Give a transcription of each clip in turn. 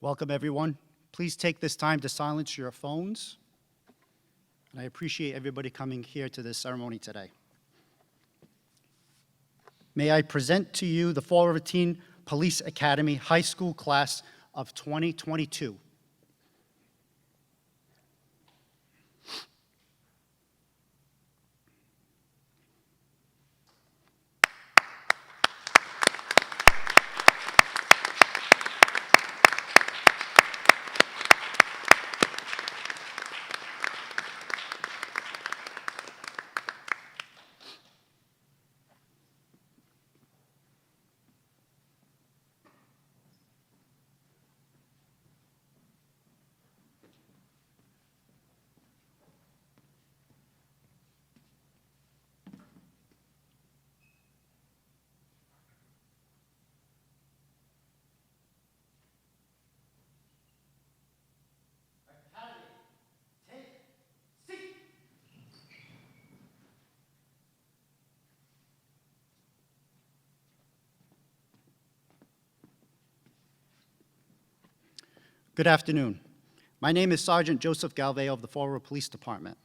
Welcome, everyone. Please take this time to silence your phones. And I appreciate everybody coming here to this ceremony today. May I present to you the Fall River Teen Police Academy High School Class of 2022. Good afternoon. My name is Sergeant Joseph Galveo of the Fall River Police Department.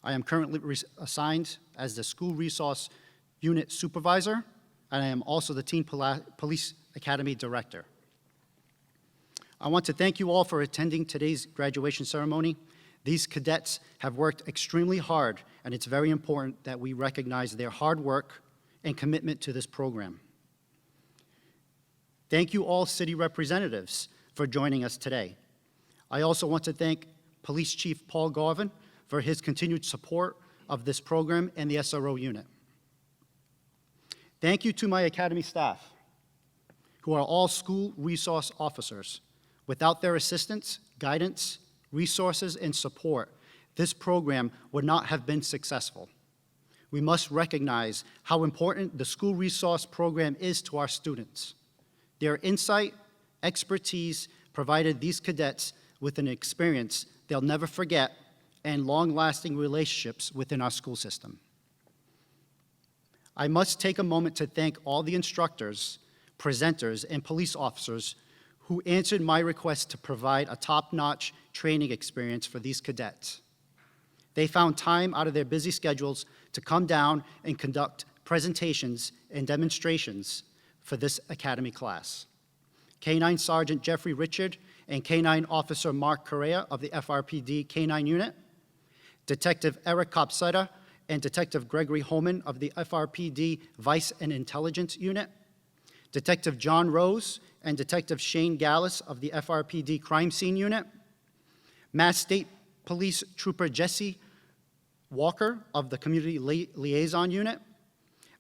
I am currently assigned as the School Resource Unit Supervisor, and I am also the Teen Police Academy Director. I want to thank you all for attending today's graduation ceremony. These cadets have worked extremely hard, and it's very important that we recognize their hard work and commitment to this program. Thank you all city representatives for joining us today. I also want to thank Police Chief Paul Garvin for his continued support of this program and the SRO unit. Thank you to my Academy staff, who are all school resource officers. Without their assistance, guidance, resources, and support, this program would not have been successful. We must recognize how important the school resource program is to our students. Their insight, expertise provided these cadets with an experience they'll never forget and long-lasting relationships within our school system. I must take a moment to thank all the instructors, presenters, and police officers who answered my request to provide a top-notch training experience for these cadets. They found time out of their busy schedules to come down and conduct presentations and demonstrations for this academy class. K-9 Sergeant Jeffrey Richard and K-9 Officer Mark Correa of the FRPD K-9 Unit, Detective Eric Copsetta and Detective Gregory Holman of the FRPD Vice and Intelligence Unit, Detective John Rose and Detective Shane Gallus of the FRPD Crime Scene Unit, Mass State Police Trooper Jesse Walker of the Community Liaison Unit,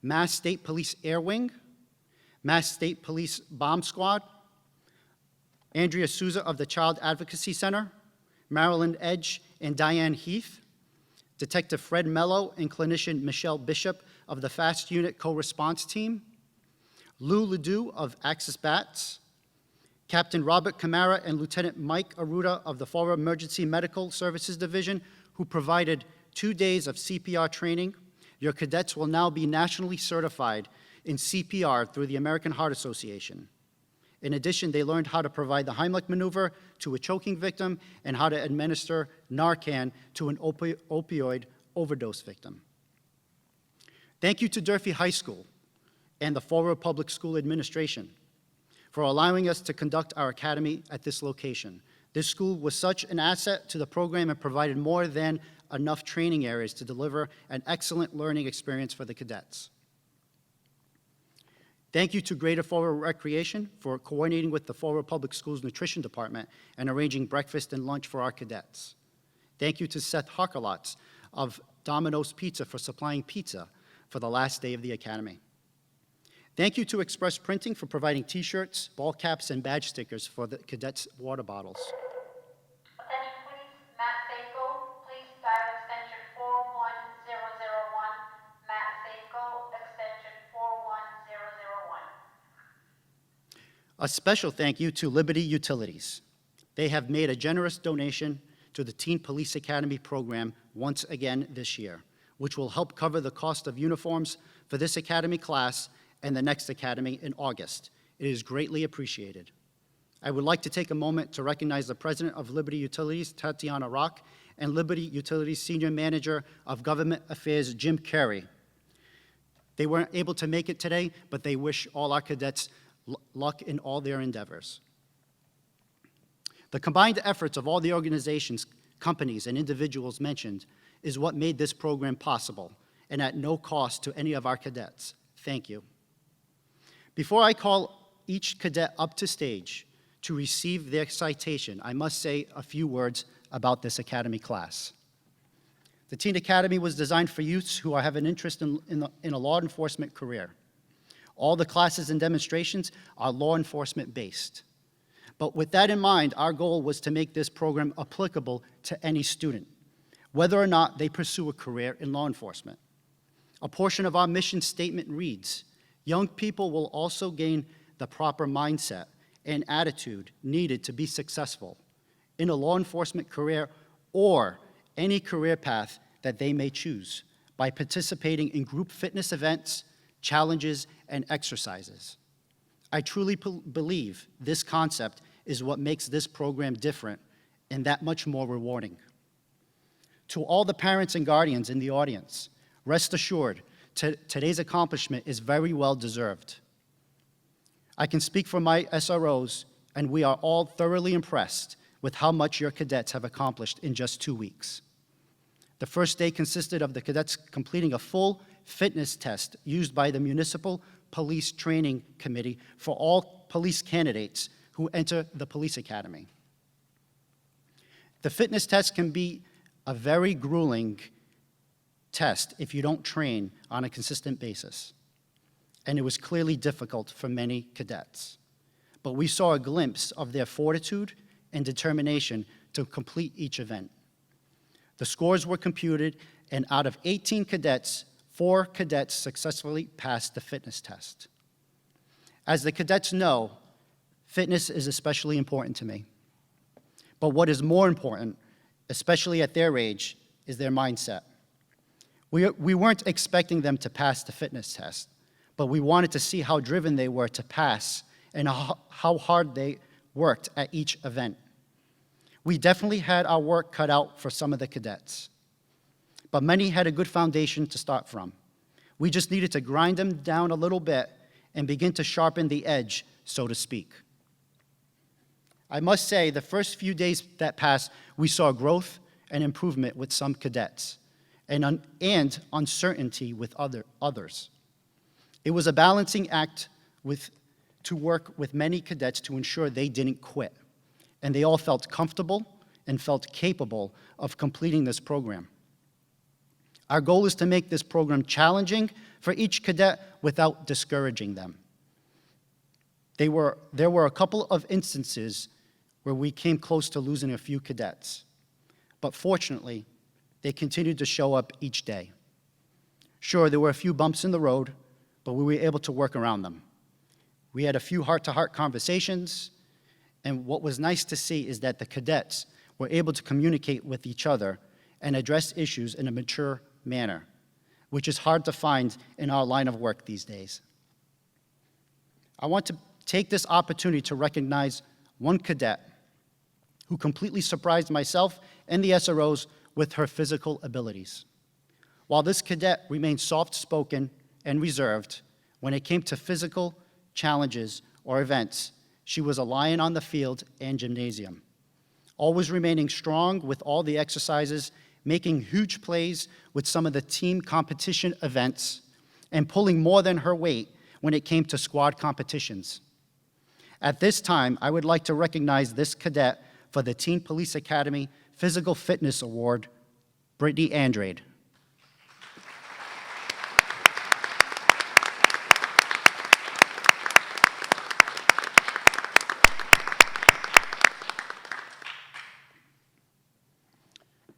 Mass State Police Air Wing, Mass State Police Bomb Squad, Andrea Souza of the Child Advocacy Center, Marilyn Edge and Diane Heath, Detective Fred Mello and clinician Michelle Bishop of the FAST Unit Co-Response Team, Lou Ledoux of Axis Bats, Captain Robert Camara and Lieutenant Mike Aruda of the Fall River Emergency Medical Services Division, who provided 2 days of CPR training. Your cadets will now be nationally certified in CPR through the American Heart Association. In addition, they learned how to provide the Heimlich maneuver to a choking victim and how to administer Narcan to an opioid overdose victim. Thank you to Durfee High School and the Fall River Public School Administration for allowing us to conduct our academy at this location. This school was such an asset to the program and provided more than enough training areas to deliver an excellent learning experience for the cadets. Thank you to Greater Fall River Recreation for coordinating with the Fall River Public Schools Nutrition Department and arranging breakfast and lunch for our cadets. Thank you to Seth Harkalotz of Domino's Pizza for supplying pizza for the last day of the academy. Thank you to Express Printing for providing t-shirts, ball caps, and badge stickers for the cadets' water bottles. Attention please, Matt Seiko, please dial extension 41001. Matt Seiko, extension 41001. A special thank you to Liberty Utilities. They have made a generous donation to the Teen Police Academy program once again this year, which will help cover the cost of uniforms for this academy class and the next academy in August. It is greatly appreciated. I would like to take a moment to recognize the President of Liberty Utilities, Tatiana Rock, and Liberty Utilities Senior Manager of Government Affairs, Jim Carey. They weren't able to make it today, but they wish all our cadets luck in all their endeavors. The combined efforts of all the organizations, companies, and individuals mentioned is what made this program possible, and at no cost to any of our cadets. Thank you. Before I call each cadet up to stage to receive their citation, I must say a few words about this Academy class. The Teen Academy was designed for youths who have an interest in a law enforcement career. All the classes and demonstrations are law enforcement based. But with that in mind, our goal was to make this program applicable to any student, whether or not they pursue a career in law enforcement. A portion of our mission statement reads, young people will also gain the proper mindset and attitude needed to be successful in a law enforcement career or any career path that they may choose by participating in group fitness events, challenges, and exercises. I truly believe this concept is what makes this program different and that much more rewarding. To all the parents and guardians in the audience, rest assured, today's accomplishment is very well deserved. I can speak for my SROs, and we are all thoroughly impressed with how much your cadets have accomplished in just 2 weeks. The first day consisted of the cadets completing a full fitness test used by the Municipal Police Training Committee for all police candidates who enter the police academy. The fitness test can be a very grueling test if you don't train on a consistent basis, and it was clearly difficult for many cadets. But we saw a glimpse of their fortitude and determination to complete each event. The scores were computed, and out of 18 cadets, 4 cadets successfully passed the fitness test. As the cadets know, fitness is especially important to me. But what is more important, especially at their age, is their mindset. We weren't expecting them to pass the fitness test, but we wanted to see how driven they were to pass and how hard they worked at each event. We definitely had our work cut out for some of the cadets, but many had a good foundation to start from. We just needed to grind them down a little bit and begin to sharpen the edge, so to speak. I must say, the first few days that passed, we saw growth and improvement with some cadets, and uncertainty with others. It was a balancing act to work with many cadets to ensure they didn't quit, and they all felt comfortable and felt capable of completing this program. Our goal is to make this program challenging for each cadet without discouraging them. There were a couple of instances where we came close to losing a few cadets, but fortunately, they continued to show up each day. Sure, there were a few bumps in the road, but we were able to work around them. We had a few heart-to-heart conversations, and what was nice to see is that the cadets were able to communicate with each other and address issues in a mature manner, which is hard to find in our line of work these days. I want to take this opportunity to recognize one cadet who completely surprised myself and the SROs with her physical abilities. While this cadet remained soft-spoken and reserved, when it came to physical challenges or events, she was a lion on the field and gymnasium, always remaining strong with all the exercises, making huge plays with some of the team competition events, and pulling more than her weight when it came to squad competitions. At this time, I would like to recognize this cadet for the Teen Police Academy Physical Fitness Award, Brittany Andrade.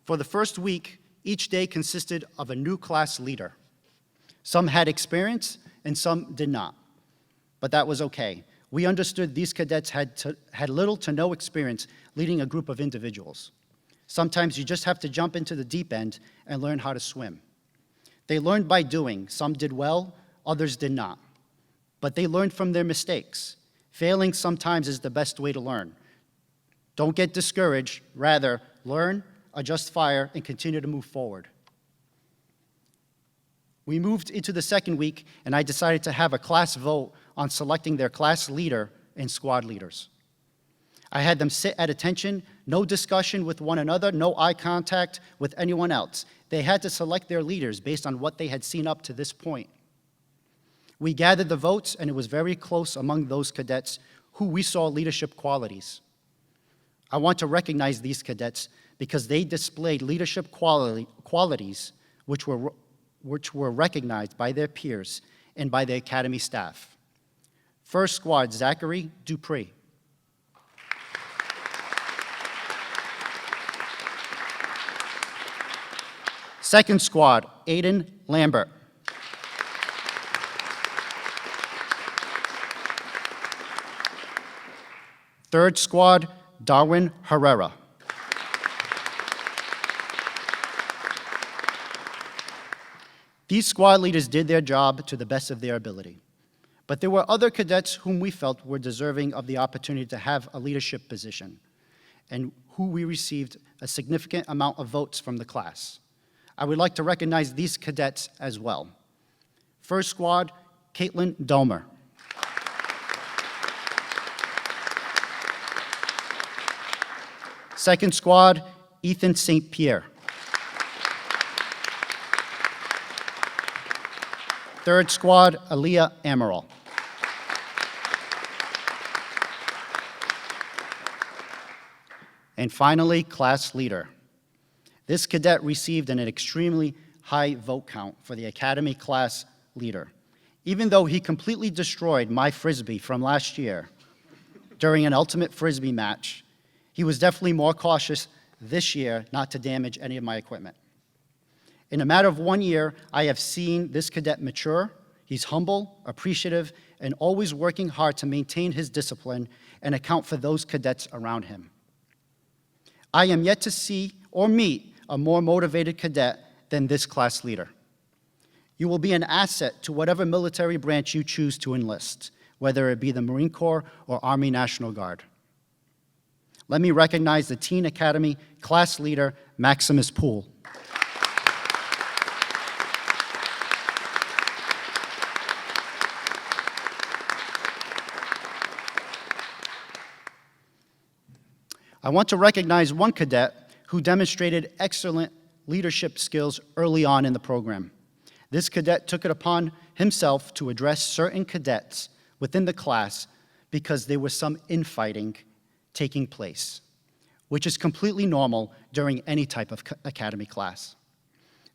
For the first week, each day consisted of a new class leader. Some had experience and some did not, but that was okay. We understood these cadets had little to no experience leading a group of individuals. Sometimes you just have to jump into the deep end and learn how to swim. They learned by doing. Some did well, others did not. But they learned from their mistakes, Failing sometimes is the best way to learn. Don't get discouraged. Rather, learn, adjust fire, and continue to move forward. We moved into the second week, and I decided to have a class vote on selecting their class leader and squad leaders. I had them sit at attention, no discussion with one another, no eye contact with anyone else. They had to select their leaders based on what they had seen up to this point. We gathered the votes, and it was very close among those cadets who we saw leadership qualities. I want to recognize these cadets because they displayed leadership qualities which were recognized by their peers and by the academy staff. First squad, Zachary Duprey. Second squad, Hayden Lambert. Third squad, Darwin Herrera. These squad leaders did their job to the best of their ability. But there were other cadets whom we felt were deserving of the opportunity to have a leadership position, and who we received a significant amount of votes from the class. I would like to recognize these cadets as well. First squad, Caitlin Domer. Second squad, Ethan St. Pierre. Third squad, Aaliyah Amarill. And finally, class leader. This cadet received an extremely high vote count for the academy class leader. Even though he completely destroyed my Frisbee from last year during an ultimate Frisbee match, he was definitely more cautious this year not to damage any of my equipment. In a matter of 1 year, I have seen this cadet mature. He's humble, appreciative, and always working hard to maintain his discipline and account for those cadets around him. I am yet to see or meet a more motivated cadet than this class leader. You will be an asset to whatever military branch you choose to enlist, whether it be the Marine Corps or Army National Guard. Let me recognize the Teen Academy class leader, Maximus Poole. I want to recognize one cadet who demonstrated excellent leadership skills early on in the program. This cadet took it upon himself to address certain cadets within the class because there was some infighting taking place, which is completely normal during any type of academy class.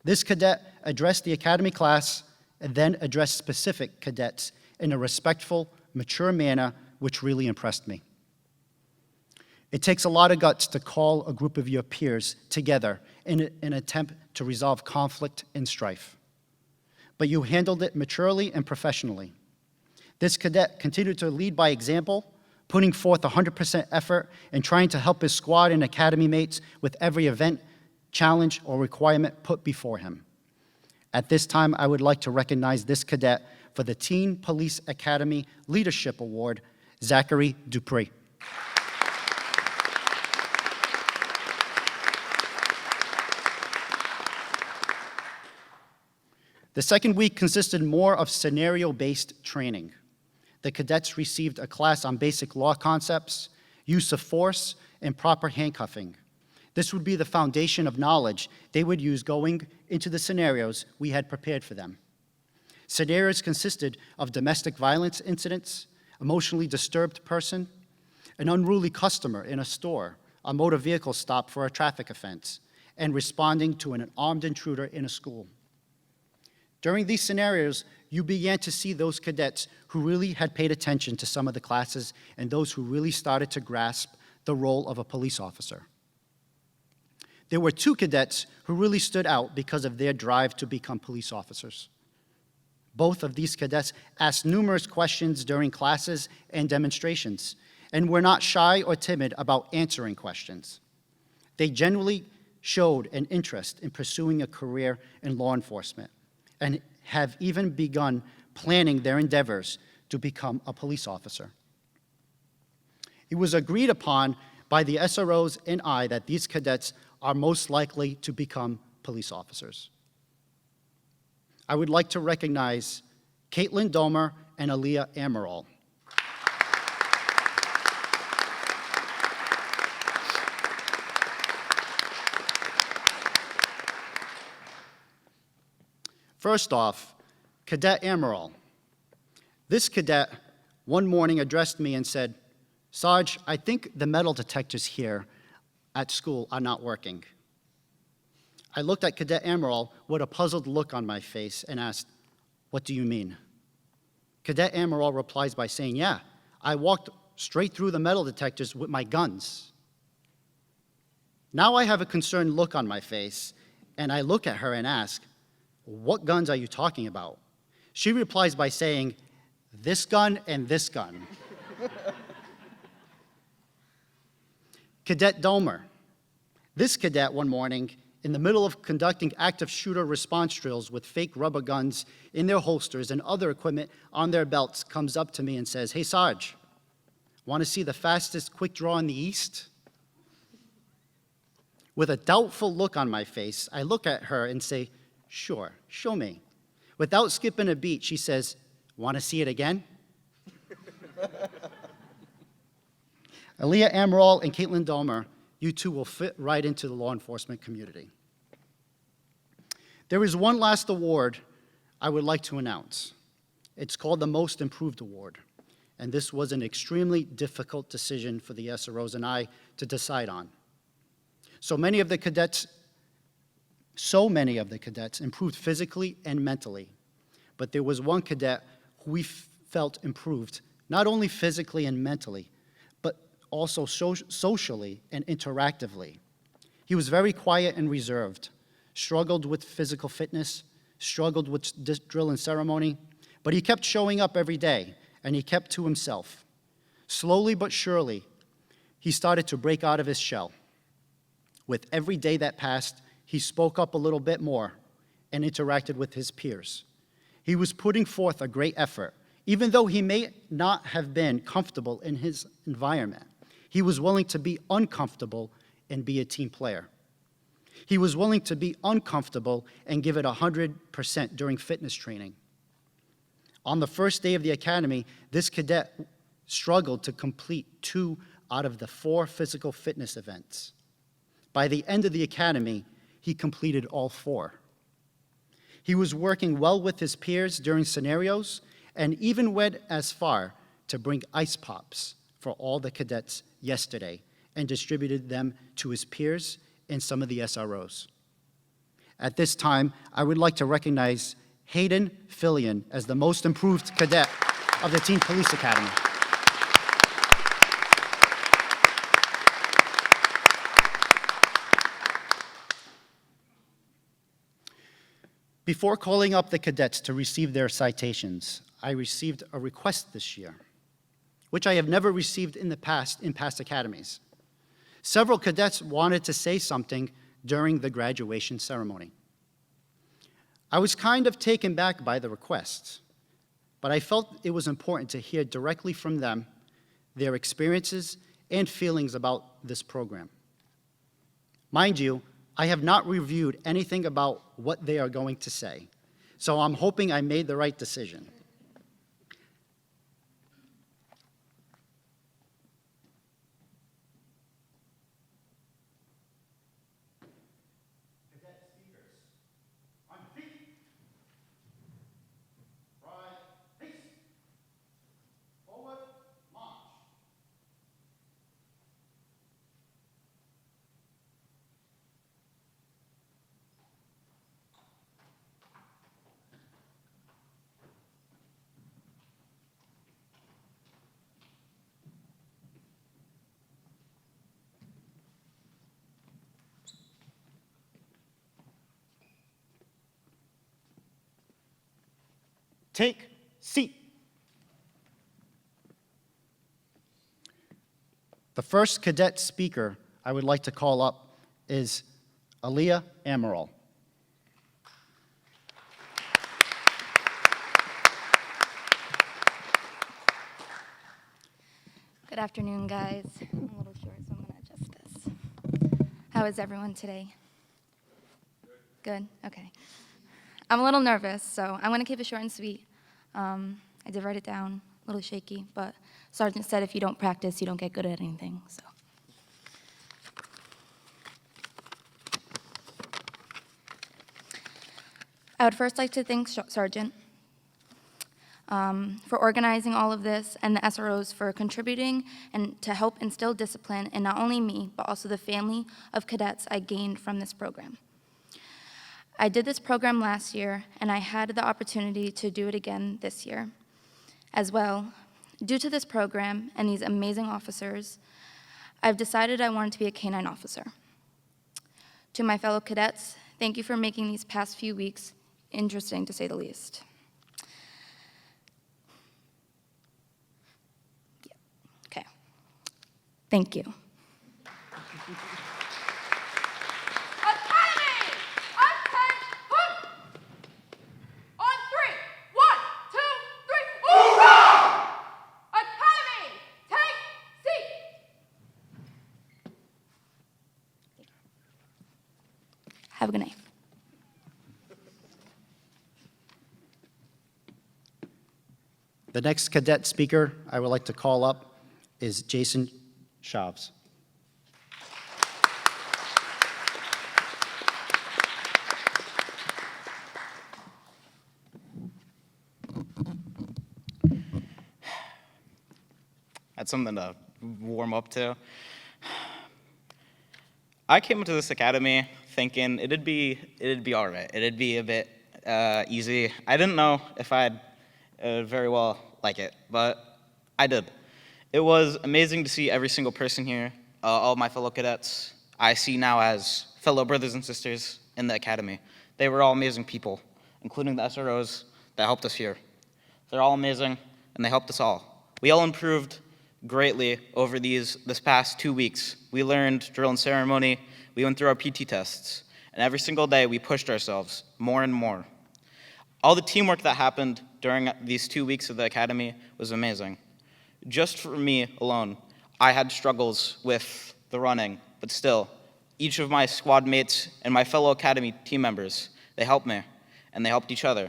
This cadet addressed the academy class and then addressed specific cadets in a respectful, mature manner, which really impressed me. It takes a lot of guts to call a group of your peers together in an attempt to resolve conflict and strife. But you handled it maturely and professionally. This cadet continued to lead by example, putting forth 100% effort and trying to help his squad and academy mates with every event, challenge, or requirement put before him. At this time, I would like to recognize this cadet for the Teen Police Academy Leadership Award, Zachary Duprey. The second week consisted more of scenario-based training. The cadets received a class on basic law concepts, use of force, and proper handcuffing. This would be the foundation of knowledge they would use going into the scenarios we had prepared for them. Scenarios consisted of domestic violence incidents, emotionally disturbed person, an unruly customer in a store, a motor vehicle stop for a traffic offense, and responding to an armed intruder in a school. During these scenarios, you began to see those cadets who really had paid attention to some of the classes and those who really started to grasp the role of a police officer. There were 2 cadets who really stood out because of their drive to become police officers. Both of these cadets asked numerous questions during classes and demonstrations and were not shy or timid about answering questions. They genuinely showed an interest in pursuing a career in law enforcement and have even begun planning their endeavors to become a police officer. It was agreed upon by the SROs and I that these cadets are most likely to become police officers. I would like to recognize Caitlin Domer and Aaliyah Amarill. First off, Cadet Amarill. This cadet one morning addressed me and said, "Sarge, I think the metal detectors here at school are not working." I looked at Cadet Amarill with a puzzled look on my face and asked, "What do you mean?" Cadet Amarill replies by saying, "Yeah, I walked straight through the metal detectors with my guns." Now I have a concerned look on my face, and I look at her and ask, "What guns are you talking about?" She replies by saying, "This gun and this gun." Cadet Domer. This cadet one morning, in the middle of conducting active shooter response drills with fake rubber guns in their holsters and other equipment on their belts, comes up to me and says, "Hey, Sarge, want to see the fastest quick draw in the East?" With a doubtful look on my face, I look at her and say, "Sure, show me." Without skipping a beat, she says, "Want to see it again?" Aaliyah Amarill and Caitlin Domer, you two will fit right into the law enforcement community. There is one last award I would like to announce. It's called the Most Improved Award, and this was an extremely difficult decision for the SROs and I to decide on. So many of the cadets improved physically and mentally, but there was one cadet who we felt improved, not only physically and mentally, but also socially and interactively. He was very quiet and reserved, struggled with physical fitness, struggled with drill and ceremony, but he kept showing up every day, and he kept to himself. Slowly but surely, he started to break out of his shell. With every day that passed, he spoke up a little bit more and interacted with his peers. He was putting forth a great effort. Even though he may not have been comfortable in his environment, he was willing to be uncomfortable and be a team player. He was willing to be uncomfortable and give it 100% during fitness training. On the first day of the academy, this cadet struggled to complete 2 out of the 4 physical fitness events. By the end of the academy, he completed all 4. He was working well with his peers during scenarios and even went as far to bring ice pops for all the cadets yesterday and distributed them to his peers and some of the SROs. At this time, I would like to recognize Hayden Phillian as the most improved cadet of the Teen Police Academy. Before calling up the cadets to receive their citations, I received a request this year, which I have never received in past academies. Several cadets wanted to say something during the graduation ceremony. I was kind of taken back by the request, but I felt it was important to hear directly from them their experiences and feelings about this program. Mind you, I have not reviewed anything about what they are going to say, so I'm hoping I made the right decision. Cadet speakers, on feet, right, face, forward, march. Take seat. The first cadet speaker I would like to call up is Aaliyah Amarill. Good afternoon, guys. I'm a little short, so I'm going to adjust this. How is everyone today? Good? Okay. I'm a little nervous, so I'm going to keep it short and sweet. I did write it down, a little shaky, but Sergeant said if you don't practice, you don't get good at anything, so. I would first like to thank Sergeant for organizing all of this, and the SROs for contributing and to help instill discipline in not only me, but also the family of cadets I gained from this program. I did this program last year, and I had the opportunity to do it again this year as well. Due to this program and these amazing officers, I've decided I wanted to be a K-9 officer. To my fellow cadets, thank you for making these past few weeks interesting, to say the least. Okay. Thank you. Have a good night. The next cadet speaker I would like to call up is Jason Shavs. That's something to warm up to. I came into this academy thinking it'd be all right. It'd be a bit easy. I didn't know if I'd very well like it, but I did. It was amazing to see every single person here, all my fellow cadets I see now as fellow brothers and sisters in the academy. They were all amazing people, including the SROs that helped us here. They're all amazing, and they helped us all. We all improved greatly over this past 2 weeks. We learned drill and ceremony, we went through our PT tests, and every single day we pushed ourselves more and more. All the teamwork that happened during these 2 weeks of the academy was amazing. Just for me alone, I had struggles with the running, but still, each of my squad mates and my fellow academy team members, they helped me, and they helped each other.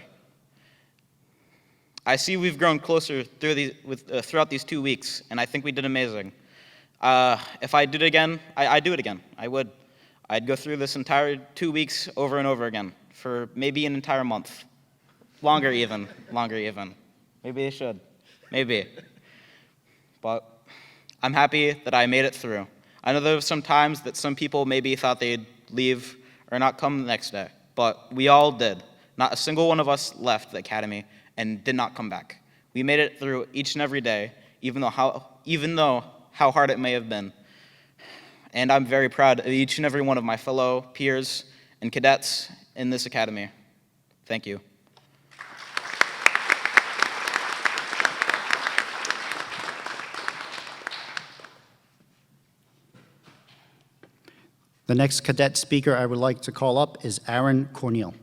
I see we've grown closer throughout these 2 weeks, and I think we did amazing. If I did it again, I'd do it again. I would. I'd go through this entire 2 weeks over and over again for maybe an entire month. Longer even. Maybe I should. Maybe. But I'm happy that I made it through. I know there were some times that some people maybe thought they'd leave or not come the next day, but we all did. Not a single one of us left the academy and did not come back. We made it through each and every day, even though how hard it may have been. And I'm very proud of each and every one of my fellow peers and cadets in this academy. Thank you. The next cadet speaker I would like to call up is Aaron Corneal.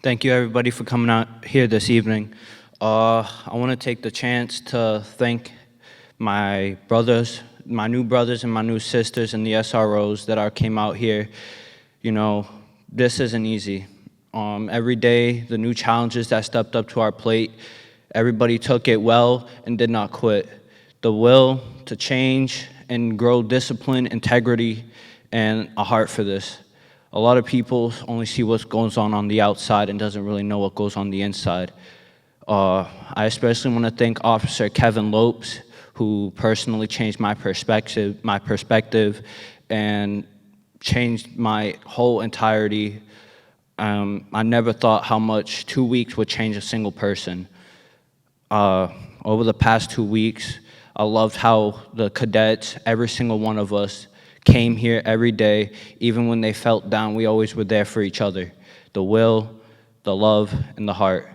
Thank you, everybody, for coming out here this evening. I want to take the chance to thank my brothers, my new brothers and my new sisters and the SROs that came out here. You know, this isn't easy. Every day, the new challenges that stepped up to our plate, everybody took it well and did not quit. The will to change and grow discipline, integrity, and a heart for this. A lot of people only see what goes on the outside and doesn't really know what goes on the inside. I especially want to thank Officer Kevin Lopes, who personally changed my perspective and changed my whole entirety. I never thought how much 2 weeks would change a single person. Over the past 2 weeks, I loved how the cadets, every single one of us, came here every day. Even when they felt down, we always were there for each other. The will, the love, and the heart.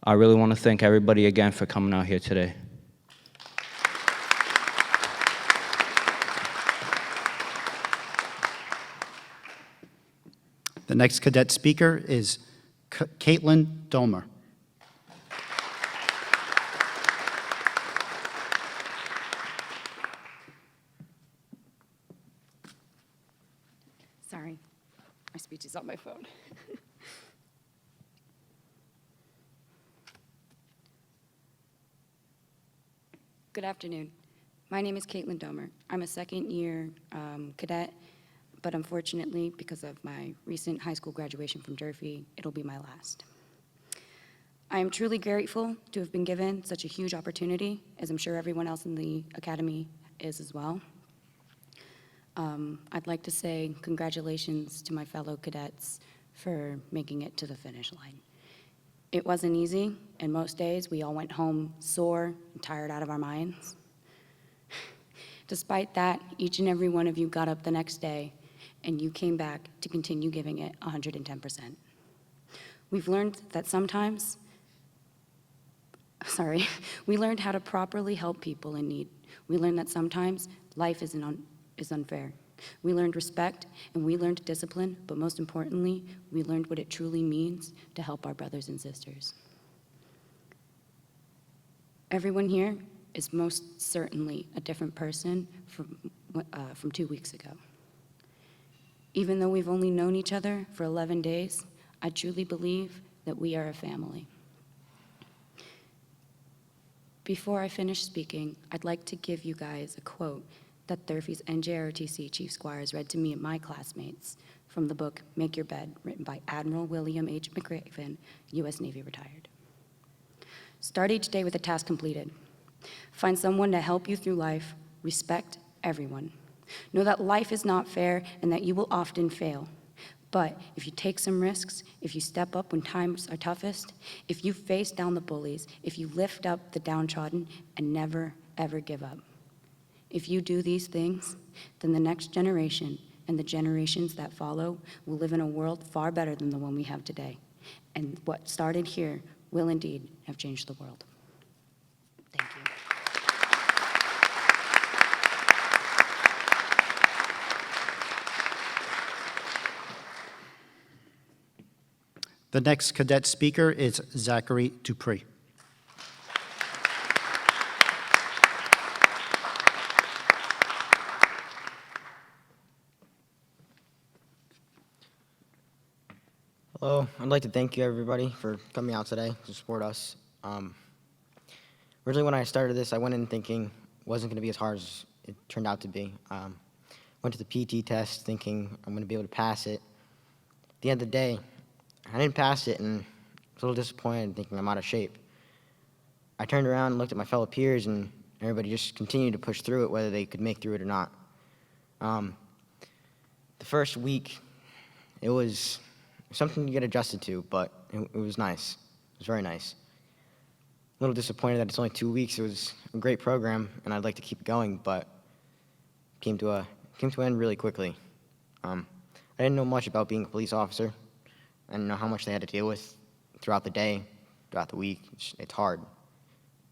I really want to thank everybody again for coming out here today. The The next cadet speaker is Caitlin Domer. Sorry, my speech is on my phone. Good afternoon. My name is Caitlin Domer. I'm a second-year cadet, but unfortunately, because of my recent high school graduation from Durfee, it'll be my last. I am truly grateful to have been given such a huge opportunity, as I'm sure everyone else in the academy is as well. I'd like to say congratulations to my fellow cadets for making it to the finish line. It wasn't easy, and most days we all went home sore and tired out of our minds. Despite that, each and every one of you got up the next day and you came back to continue giving it 110%. We've learned that sometimes, we learned how to properly help people in need. We learned that sometimes life is unfair. We learned respect and we learned discipline, but most importantly, we learned what it truly means to help our brothers and sisters. Everyone here is most certainly a different person from 2 weeks ago. Even though we've only known each other for 11 days, I truly believe that we are a family. Before I finish speaking, I'd like to give you guys a quote that Durfee's NJROTC Chief Squires read to me and my classmates from the book Make Your Bed, written by Admiral William H. McRaven, U.S. Navy retired. Start each day with a task completed. Find someone to help you through life. Respect everyone. Know that life is not fair and that you will often fail. But if you take some risks, if you step up when times are toughest, if you face down the bullies, if you lift up the downtrodden and never, ever give up. If you do these things, then the next generation and the generations that follow will live in a world far better than the one we have today. And what started here will indeed have changed the world. Thank you. The next cadet speaker is Zachary Duprey. Hello, I'd like to thank you everybody for coming out today to support us. Originally when I started this, I went in thinking it wasn't going to be as hard as it turned out to be. Went to the PT test thinking I'm going to be able to pass it. At the end of the day, I didn't pass it and I was a little disappointed thinking I'm out of shape. I turned around and looked at my fellow peers and everybody just continued to push through it whether they could make through it or not. The first week, it was something to get adjusted to, but it was nice. It was very nice. A little disappointed that it's only 2 weeks. It was a great program, and I'd like to keep it going, but came to an end really quickly. I didn't know much about being a police officer. I didn't know how much they had to deal with throughout the day, throughout the week. It's hard.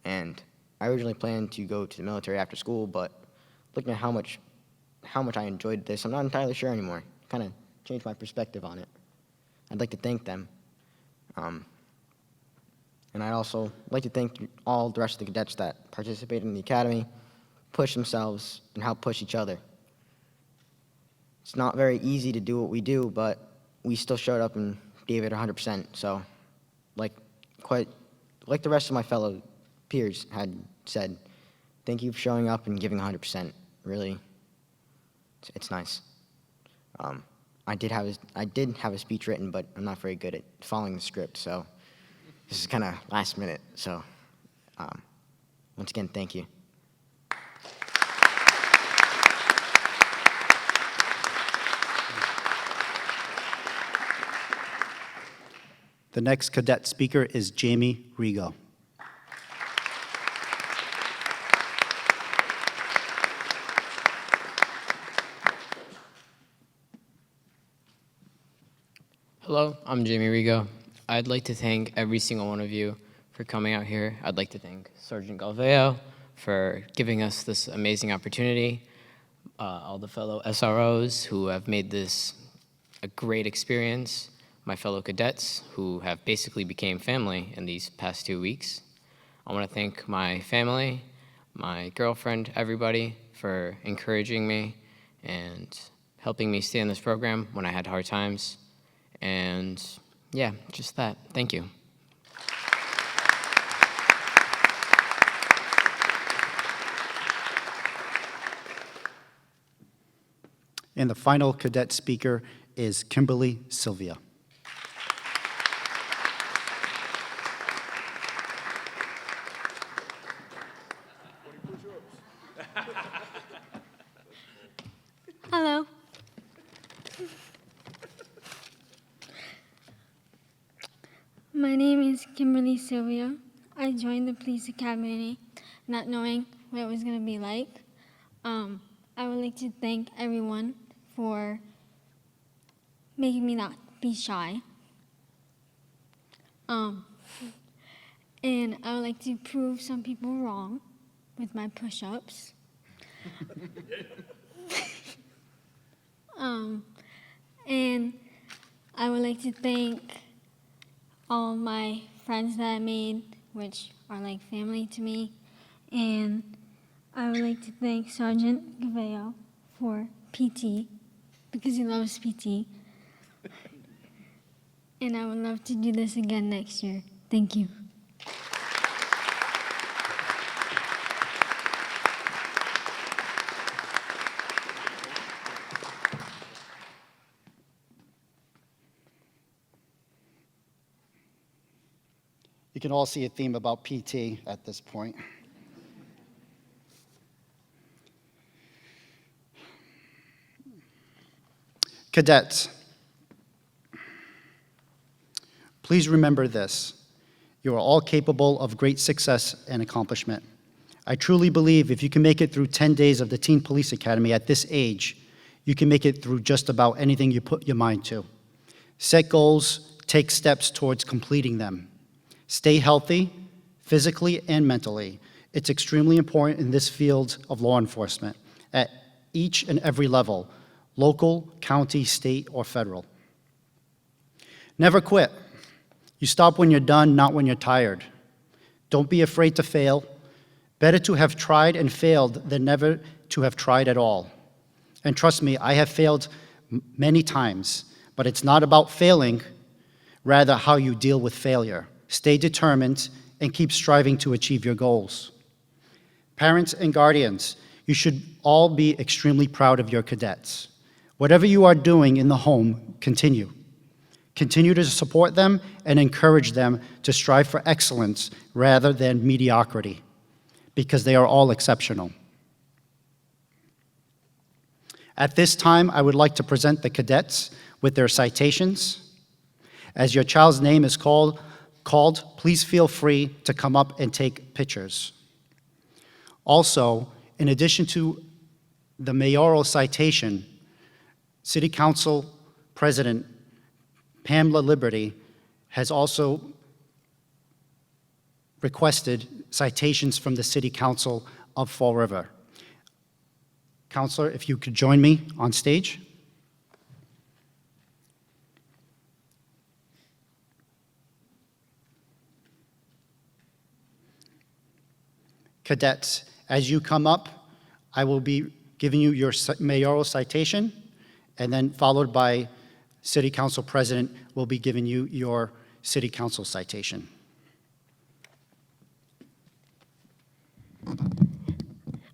And I originally planned to go to the military after school, but looking at how much I enjoyed this, I'm not entirely sure anymore. Kind of changed my perspective on it. I'd like to thank them. And I'd also like to thank all the rest of the cadets that participated in the academy, pushed themselves, and helped push each other. It's not very easy to do what we do, but we still showed up and gave it 100%. So, like the rest of my fellow peers had said, thank you for showing up and giving 100%. Really, it's nice. I did have a speech written, but I'm not very good at following the script, so this is kind of last minute. So, once again, thank you. The next cadet speaker is Jamie Rigo. Hello, I'm Jamie Rigo. I'd like to thank every single one of you for coming out here. I'd like to thank Sergeant Galveo for giving us this amazing opportunity, all the fellow SROs who have made this a great experience, my fellow cadets who have basically became family in these past 2 weeks. I want to thank my family, my girlfriend, everybody for encouraging me and helping me stay in this program when I had hard times. And yeah, just that. Thank you. And the final cadet speaker is Kimberly Sylvia. Hello. My name is Kimberly Sylvia. I joined the police academy not knowing what it was going to be like. I would like to thank everyone for making me not be shy. And I would like to prove some people wrong with my push-ups. And I would like to thank all my friends that I made, which are like family to me. And I would like to thank Sergeant Gaveo for PT, because he loves PT. And I would love to do this again next year. Thank you. You can all see a theme about PT at this point. Cadets, please remember this. You are all capable of great success and accomplishment. I truly believe if you can make it through 10 days of the Teen Police Academy at this age, you can make it through just about anything you put your mind to. Set goals, take steps towards completing them. Stay healthy, physically and mentally. It's extremely important in this field of law enforcement at each and every level, local, county, state, or federal. Never quit. You stop when you're done, not when you're tired. Don't be afraid to fail. Better to have tried and failed than never to have tried at all. And trust me, I have failed many times, but it's not about failing, rather how you deal with failure. Stay determined and keep striving to achieve your goals. Parents and guardians, you should all be extremely proud of your cadets. Whatever you are doing in the home, continue. Continue to support them and encourage them to strive for excellence rather than mediocrity, because they are all exceptional. At this time, I would like to present the cadets with their citations. As your child's name is called, please feel free to come up and take pictures. Also, in addition to the mayoral citation, City Council President Pamela Liberty has also requested citations from the City Council of Fall River. Counselor, if you could join me on stage. Cadets, as you come up, I will be giving you your mayoral citation, and then followed by City Council President will be giving you your City Council citation.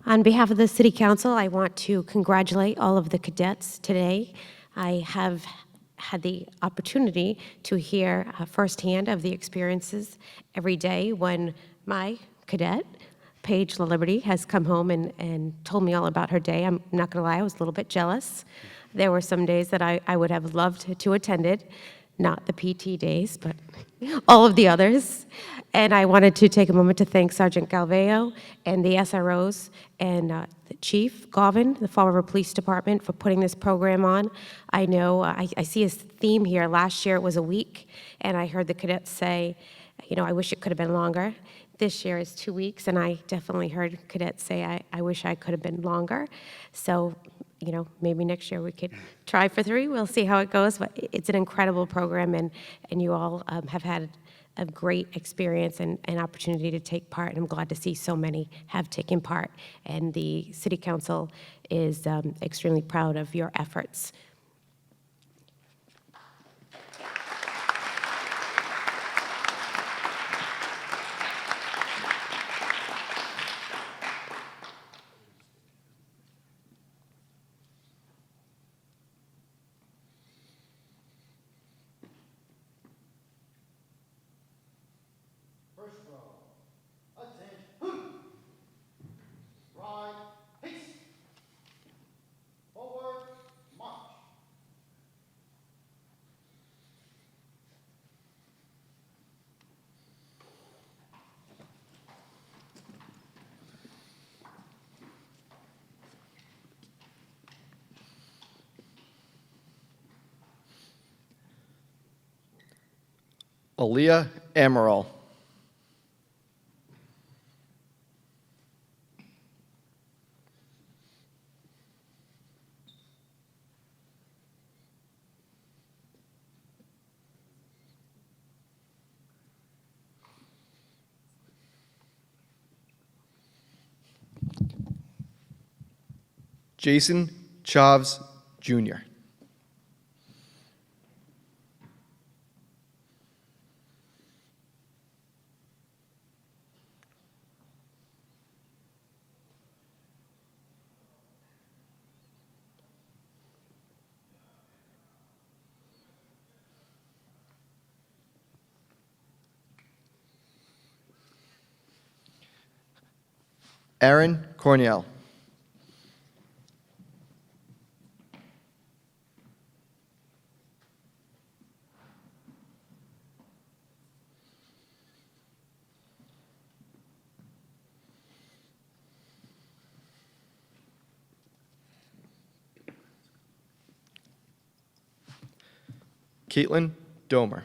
On behalf of the City Council, I want to congratulate all of the cadets today. I have had the opportunity to hear firsthand of the experiences every day when my cadet, Paige LaLiberty, has come home and told me all about her day. I'm not going to lie, I was a little bit jealous. There were some days that I would have loved to attended, not the PT days, but all of the others. And I wanted to take a moment to thank Sergeant Galveo and the SROs and the Chief Govin, the Fall River Police Department, for putting this program on. I know I see a theme here. Last year it was a week, and I heard the cadets say, you know, I wish it could have been longer. This year is 2 weeks, and I definitely heard cadets say, I wish I could have been longer. So maybe next year we could try for 3. We'll see how it goes, but it's an incredible program, and you all have had a great experience and opportunity to take part, and I'm glad to see so many have taken part, and the City Council is extremely proud of your efforts. First row, attention, right, peace, forward, march. Aaliyah Amarill. Jason Chavs Jr. Aaron Cornell. Caitlin Domer.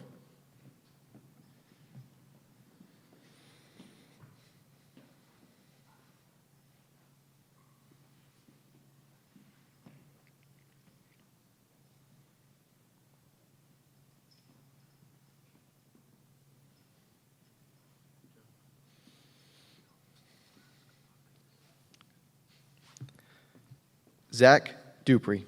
Zach Duprey.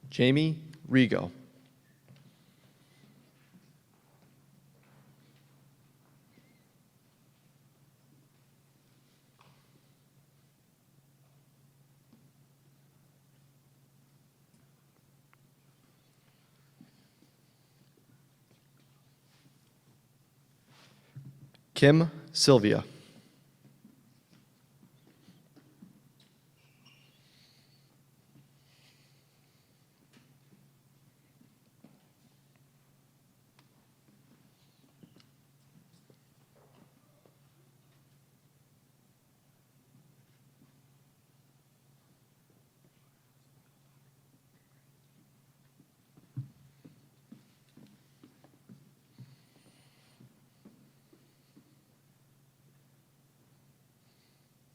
Jamie Rigo. Kim Sylvia.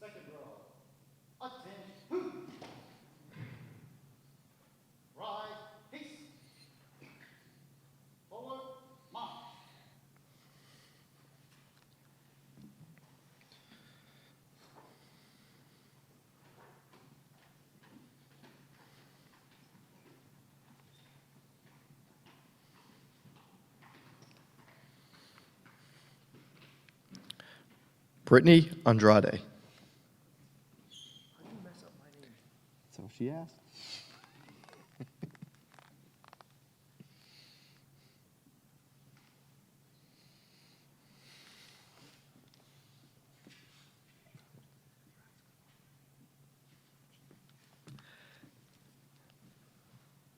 Second row, attention, right, peace, forward, march. Brittany Andrade. So she asked.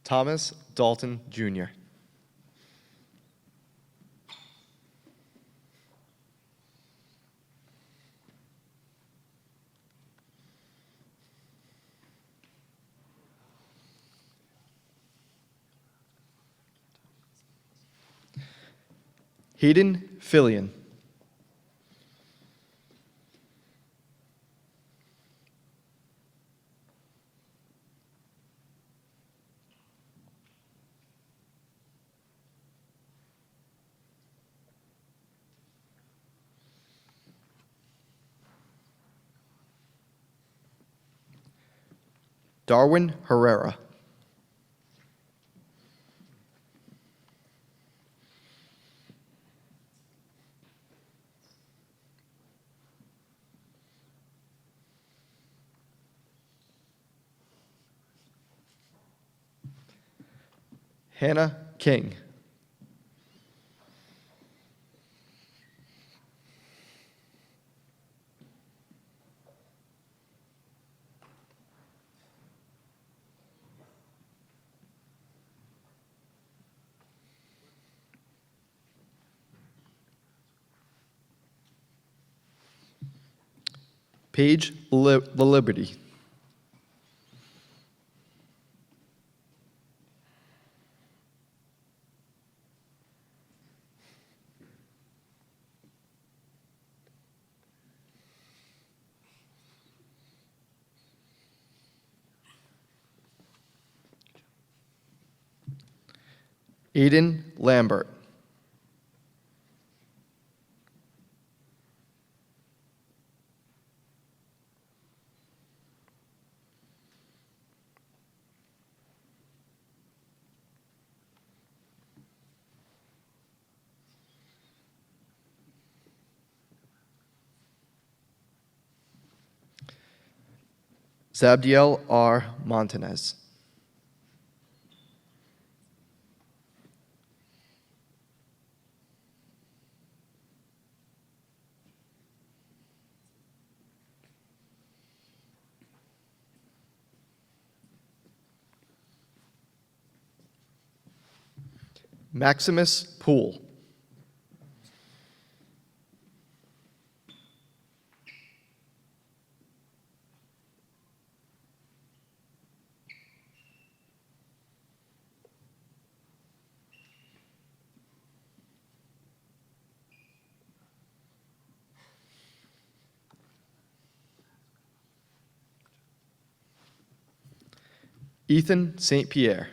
Thomas Dalton Jr. Hayden Phillian. Darwin Herrera. Hannah King. Paige the Liberty. Aiden Lambert. Zabdiel R. Montanez. Maximus Poole. Ethan St. Pierre.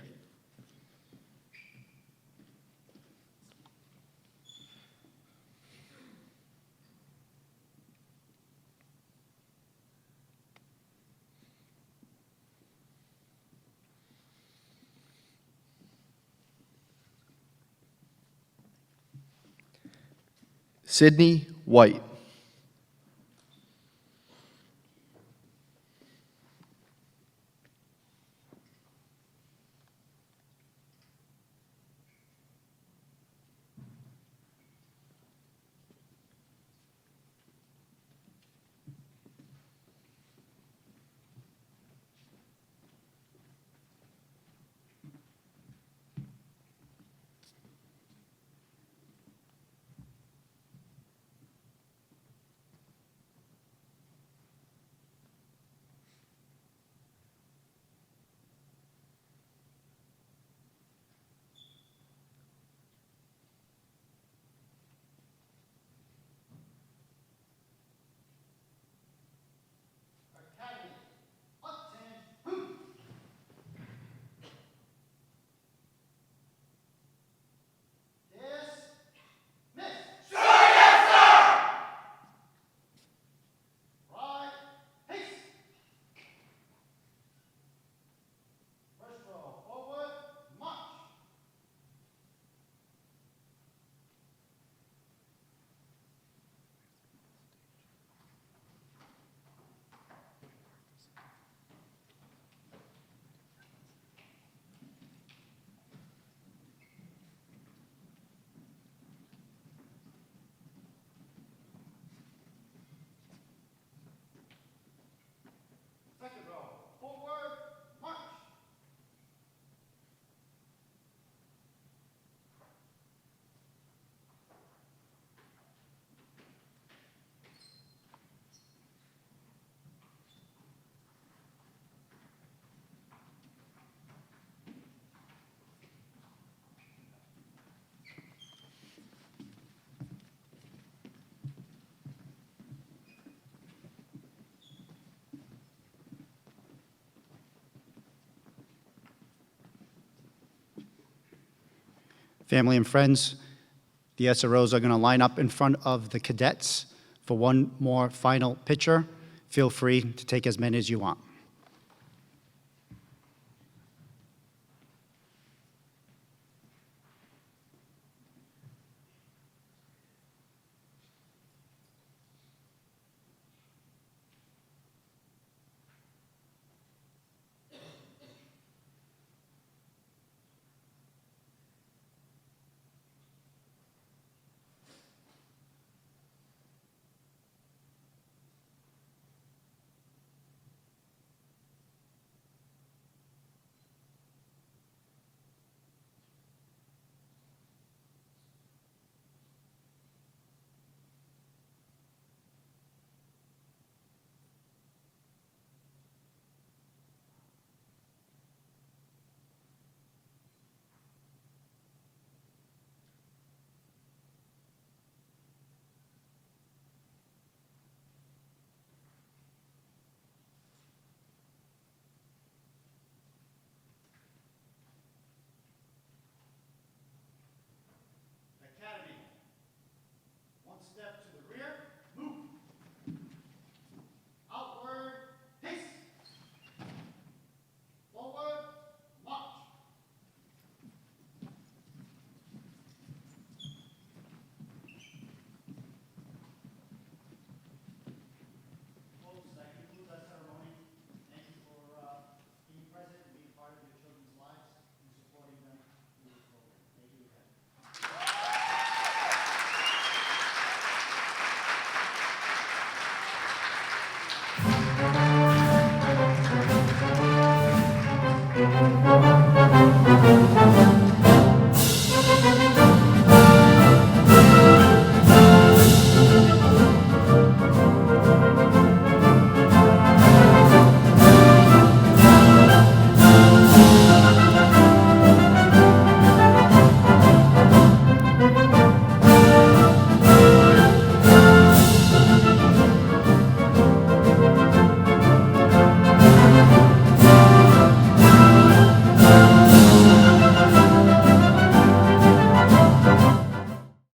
Sydney White. Family and friends, the SROs are going to line up in front of the cadets for one more final picture. Feel free to take as many as you want.